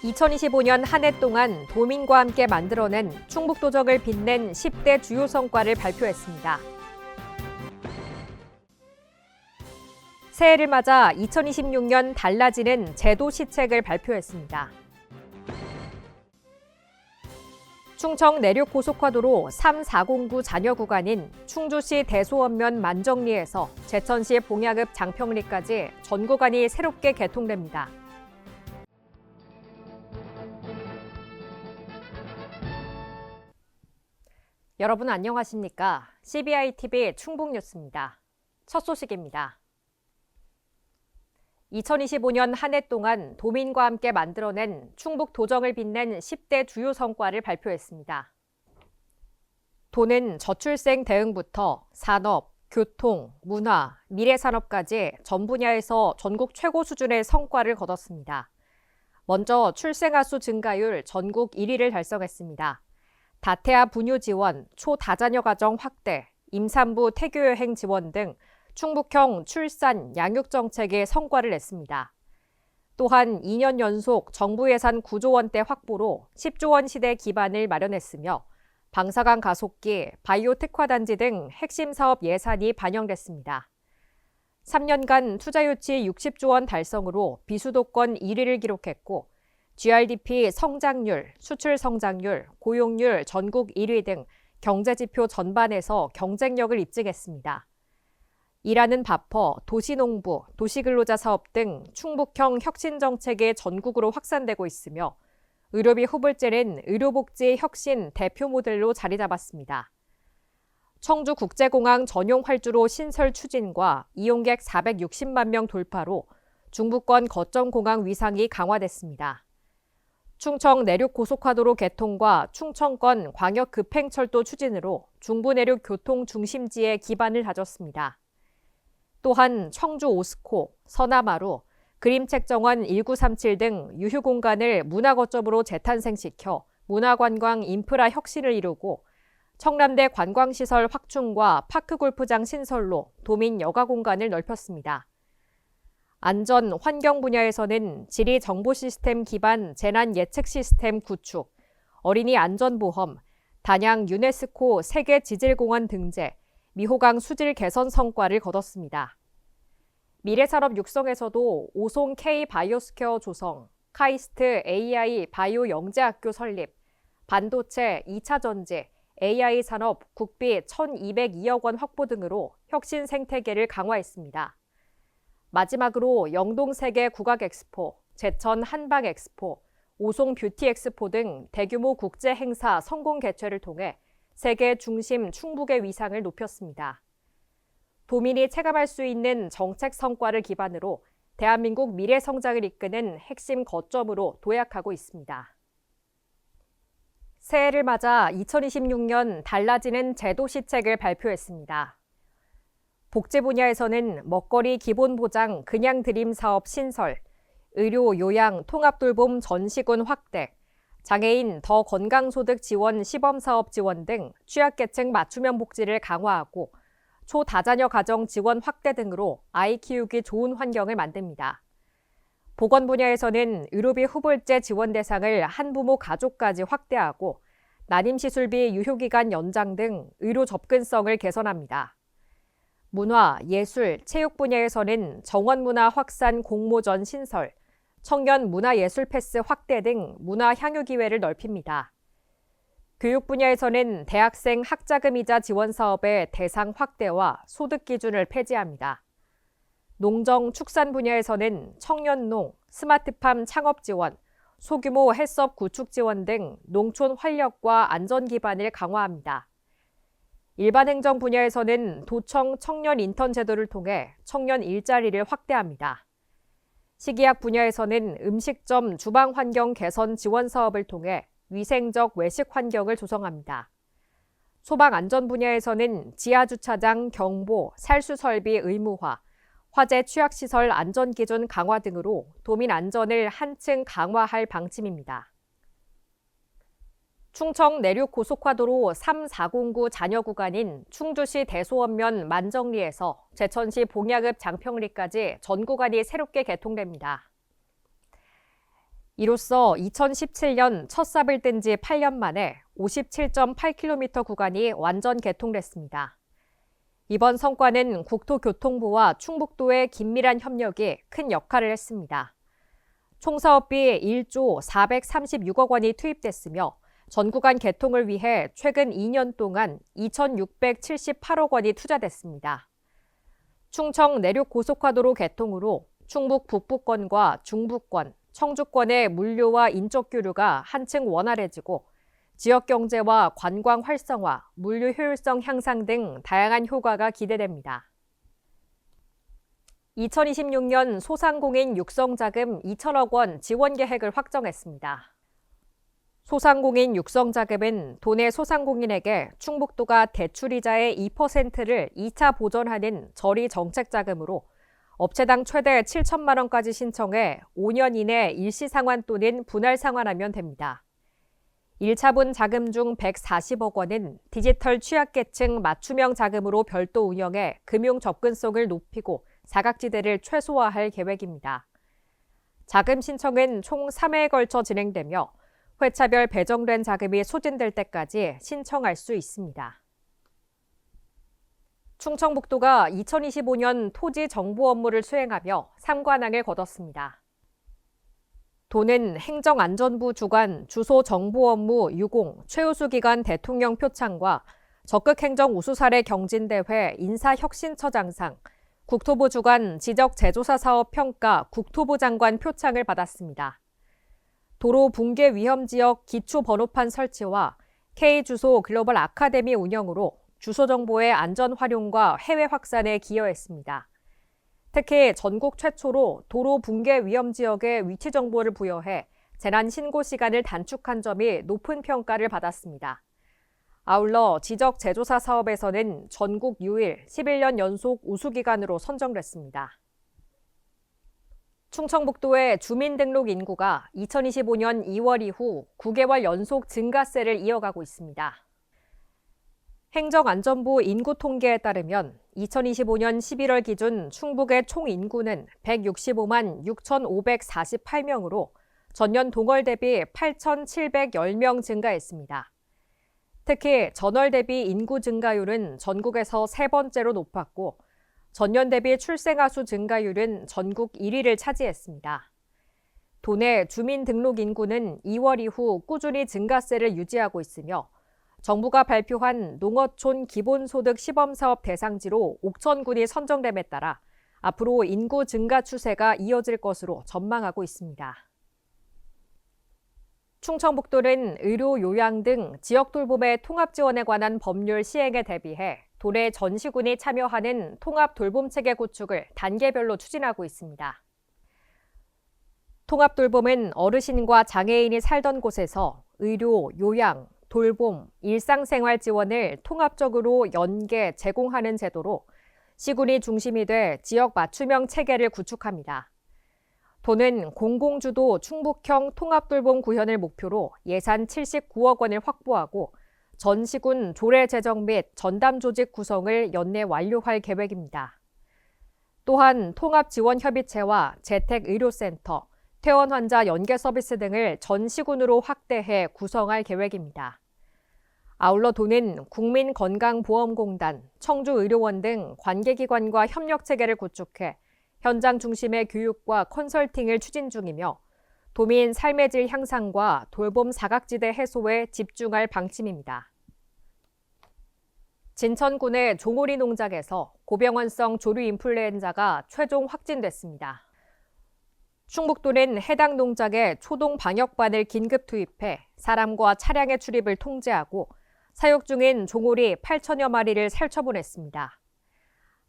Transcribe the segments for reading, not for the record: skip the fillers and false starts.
2025년 한 해 동안 도민과 함께 만들어낸 충북도정을 빛낸 10대 주요 성과를 발표했습니다. 새해를 맞아 2026년 달라지는 제도 시책을 발표했습니다. 충청 내륙 고속화도로 3-409 잔여 구간인 충주시 대소원면 만정리에서 제천시 봉야읍 장평리까지 전 구간이 새롭게 개통됩니다. 여러분 안녕하십니까? CBI-TV 충북뉴스입니다. 첫 소식입니다. 2025년 한 해 동안 도민과 함께 만들어낸 충북 도정을 빛낸 10대 주요 성과를 발표했습니다. 도는 저출생 대응부터 산업, 교통, 문화, 미래산업까지 전 분야에서 전국 최고 수준의 성과를 거뒀습니다. 먼저 출생아 수 증가율 전국 1위를 달성했습니다. 다태아 분유 지원, 초다자녀 가정 확대, 임산부 태교여행 지원 등 충북형 출산, 양육 정책에 성과를 냈습니다. 또한 2년 연속 정부 예산 9조 원대 확보로 10조 원 시대 기반을 마련했으며 방사강 가속기, 바이오 특화단지 등 핵심 사업 예산이 반영됐습니다. 3년간 투자 유치 60조 원 달성으로 비수도권 1위를 기록했고 GRDP 성장률, 수출 성장률, 고용률 전국 1위 등 경제지표 전반에서 경쟁력을 입증했습니다. 일하는 바퍼, 도시농부, 도시근로자 사업 등 충북형 혁신정책이 전국으로 확산되고 있으며 의료비 후불제는 의료복지 혁신 대표 모델로 자리 잡았습니다. 청주국제공항 전용 활주로 신설 추진과 이용객 460만 명 돌파로 중부권 거점공항 위상이 강화됐습니다. 충청 내륙 고속화도로 개통과 충청권 광역 급행철도 추진으로 중부 내륙 교통 중심지의 기반을 다졌습니다. 또한 청주 오스코, 서남하루, 그림책 정원 1937 등 유휴 공간을 문화거점으로 재탄생시켜 문화관광 인프라 혁신을 이루고 청남대 관광시설 확충과 파크골프장 신설로 도민 여가 공간을 넓혔습니다. 안전, 환경 분야에서는 지리 정보 시스템 기반 재난 예측 시스템 구축, 어린이 안전보험, 단양 유네스코 세계 지질공원 등재, 미호강 수질 개선 성과를 거뒀습니다. 미래산업 육성에서도 오송 K 바이오스퀘어 조성, 카이스트 AI 바이오 영재학교 설립, 반도체 2차 전지, AI 산업 국비 1,202억 원 확보 등으로 혁신 생태계를 강화했습니다. 마지막으로 영동 세계 국악 엑스포, 제천 한방 엑스포, 오송 뷰티 엑스포 등 대규모 국제 행사 성공 개최를 통해 세계 중심 충북의 위상을 높였습니다. 도민이 체감할 수 있는 정책 성과를 기반으로 대한민국 미래 성장을 이끄는 핵심 거점으로 도약하고 있습니다. 새해를 맞아 2026년 달라지는 제도 시책을 발표했습니다. 복지 분야에서는 먹거리 기본보장 그냥 드림 사업 신설, 의료 요양 통합돌봄 전시군 확대, 장애인 더 건강소득 지원 시범사업 지원 등 취약계층 맞춤형 복지를 강화하고 초다자녀 가정 지원 확대 등으로 아이 키우기 좋은 환경을 만듭니다. 보건 분야에서는 의료비 후불제 지원 대상을 한부모 가족까지 확대하고 난임시술비 유효기간 연장 등 의료 접근성을 개선합니다. 문화, 예술, 체육 분야에서는 정원문화 확산 공모전 신설, 청년 문화예술 패스 확대 등 문화 향유 기회를 넓힙니다. 교육 분야에서는 대학생 학자금이자 지원 사업의 대상 확대와 소득 기준을 폐지합니다. 농정, 축산 분야에서는 청년농, 스마트팜 창업 지원, 소규모 헬스업 구축 지원 등 농촌 활력과 안전 기반을 강화합니다. 일반 행정 분야에서는 도청 청년 인턴 제도를 통해 청년 일자리를 확대합니다. 식이약 분야에서는 음식점 주방 환경 개선 지원 사업을 통해 위생적 외식 환경을 조성합니다. 소방 안전 분야에서는 지하주차장 경보, 살수 설비 의무화, 화재 취약시설 안전기준 강화 등으로 도민 안전을 한층 강화할 방침입니다. 충청 내륙 고속화도로 3-409 잔여 구간인 충주시 대소원면 만정리에서 제천시 봉야읍 장평리까지 전 구간이 새롭게 개통됩니다. 이로써 2017년 첫 삽을 뜬 지 8년 만에 57.8km 구간이 완전 개통됐습니다. 이번 성과는 국토교통부와 충북도의 긴밀한 협력이 큰 역할을 했습니다. 총 사업비 1조 436억 원이 투입됐으며 전 구간 개통을 위해 최근 2년 동안 2,678억 원이 투자됐습니다. 충청 내륙 고속화도로 개통으로 충북 북부권과 중부권, 청주권의 물류와 인적 교류가 한층 원활해지고 지역 경제와 관광 활성화, 물류 효율성 향상 등 다양한 효과가 기대됩니다. 2026년 소상공인 육성자금 2천억 원 지원 계획을 확정했습니다. 소상공인 육성자금은 도내 소상공인에게 충북도가 대출이자의 2%를 2차 보전하는 저리 정책자금으로 업체당 최대 7천만 원까지 신청해 5년 이내 일시상환 또는 분할 상환하면 됩니다. 1차분 자금 중 140억 원은 디지털 취약계층 맞춤형 자금으로 별도 운영해 금융 접근성을 높이고 사각지대를 최소화할 계획입니다. 자금 신청은 총 3회에 걸쳐 진행되며 회차별 배정된 자금이 소진될 때까지 신청할 수 있습니다. 충청북도가 2025년 토지 정보 업무를 수행하며 3관왕을 거뒀습니다. 도는 행정안전부 주관 주소 정보 업무 유공 최우수 기관 대통령 표창과 적극행정 우수 사례 경진대회 인사혁신처장상, 국토부 주관 지적 제조사 사업 평가 국토부 장관 표창을 받았습니다. 도로 붕괴 위험 지역 기초 번호판 설치와 K주소 글로벌 아카데미 운영으로 주소 정보의 안전 활용과 해외 확산에 기여했습니다. 특히 전국 최초로 도로 붕괴 위험 지역의 위치 정보를 부여해 재난 신고 시간을 단축한 점이 높은 평가를 받았습니다. 아울러 지적 제조사 사업에서는 전국 유일 11년 연속 우수기관으로 선정됐습니다. 충청북도의 주민등록 인구가 2025년 2월 이후 9개월 연속 증가세를 이어가고 있습니다. 행정안전부 인구통계에 따르면 2025년 11월 기준 충북의 총 인구는 165만 6,548명으로 전년 동월 대비 8,710명 증가했습니다. 특히 전월 대비 인구 증가율은 전국에서 세 번째로 높았고 전년 대비 출생아 수 증가율은 전국 1위를 차지했습니다. 도내 주민등록 인구는 2월 이후 꾸준히 증가세를 유지하고 있으며 정부가 발표한 농어촌 기본소득 시범사업 대상지로 옥천군이 선정됨에 따라 앞으로 인구 증가 추세가 이어질 것으로 전망하고 있습니다. 충청북도는 의료, 요양 등 지역 돌봄의 통합 지원에 관한 법률 시행에 대비해 도내 전 시군이 참여하는 통합 돌봄체계 구축을 단계별로 추진하고 있습니다. 통합 돌봄은 어르신과 장애인이 살던 곳에서 의료, 요양, 돌봄, 일상생활 지원을 통합적으로 연계, 제공하는 제도로 시군이 중심이 돼 지역 맞춤형 체계를 구축합니다. 도는 공공주도 충북형 통합돌봄 구현을 목표로 예산 79억 원을 확보하고 전 시군 조례 제정 및 전담 조직 구성을 연내 완료할 계획입니다. 또한 통합지원협의체와 재택의료센터, 퇴원 환자 연계 서비스 등을 전 시군으로 확대해 구성할 계획입니다. 아울러 도는 국민건강보험공단, 청주의료원 등 관계기관과 협력체계를 구축해 현장 중심의 교육과 컨설팅을 추진 중이며 도민 삶의 질 향상과 돌봄 사각지대 해소에 집중할 방침입니다. 진천군의 종오리 농장에서 고병원성 조류 인플루엔자가 최종 확진됐습니다. 충북도는 해당 농장에 초동 방역반을 긴급 투입해 사람과 차량의 출입을 통제하고 사육 중인 종오리 8천여 마리를 살처분했습니다.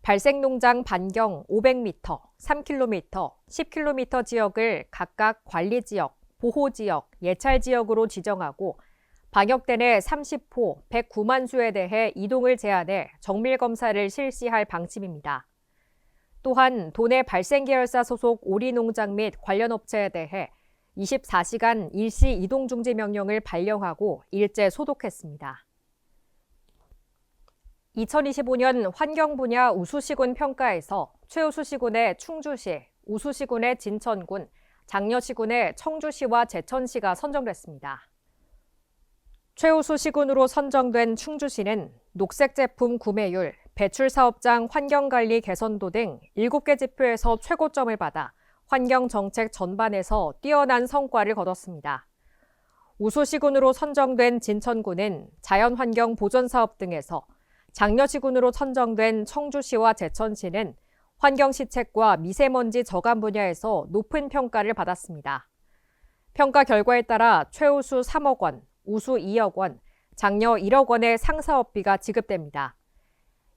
발생 농장 반경 500m, 3km, 10km 지역을 각각 관리지역, 보호지역, 예찰지역으로 지정하고 방역대 내 30호 109만 수에 대해 이동을 제한해 정밀검사를 실시할 방침입니다. 또한 도내 발생계열사 소속 오리농장 및 관련 업체에 대해 24시간 일시 이동중지 명령을 발령하고 일제 소독했습니다. 2025년 환경 분야 우수시군 평가에서 최우수시군의 충주시, 우수시군의 진천군, 장려시군의 청주시와 제천시가 선정됐습니다. 최우수 시군으로 선정된 충주시는 녹색 제품 구매율, 배출 사업장 환경관리 개선도 등 7개 지표에서 최고점을 받아 환경정책 전반에서 뛰어난 성과를 거뒀습니다. 우수시군으로 선정된 진천구는 자연환경 보존사업 등에서, 장려시군으로 선정된 청주시와 제천시는 환경시책과 미세먼지 저감 분야에서 높은 평가를 받았습니다. 평가 결과에 따라 최우수 3억 원, 우수 2억 원, 장려 1억 원의 상사업비가 지급됩니다.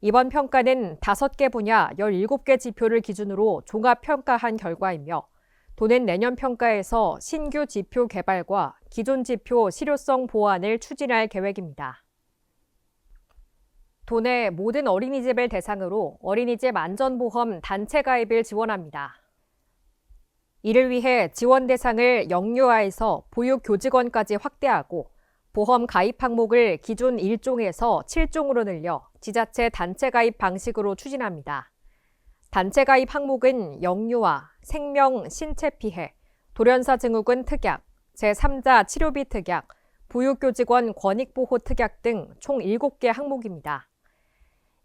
이번 평가는 5개 분야 17개 지표를 기준으로 종합평가한 결과이며, 도는 내년 평가에서 신규 지표 개발과 기존 지표 실효성 보완을 추진할 계획입니다. 도내 모든 어린이집을 대상으로 어린이집 안전보험 단체 가입을 지원합니다. 이를 위해 지원 대상을 영유아에서 보육교직원까지 확대하고 보험 가입 항목을 기존 1종에서 7종으로 늘려 지자체 단체 가입 방식으로 추진합니다. 단체 가입 항목은 영유아, 생명, 신체 피해, 돌연사 증후군 특약, 제3자 치료비 특약, 보육교직원 권익보호 특약 등 총 7개 항목입니다.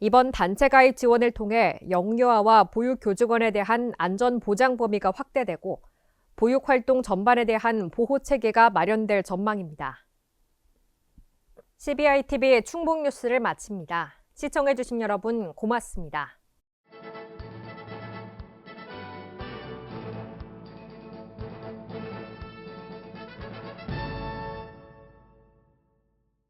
이번 단체 가입 지원을 통해 영유아와 보육교직원에 대한 안전보장 범위가 확대되고 보육활동 전반에 대한 보호체계가 마련될 전망입니다. CBI TV 충북 뉴스를 마칩니다. 시청해주신 여러분 고맙습니다.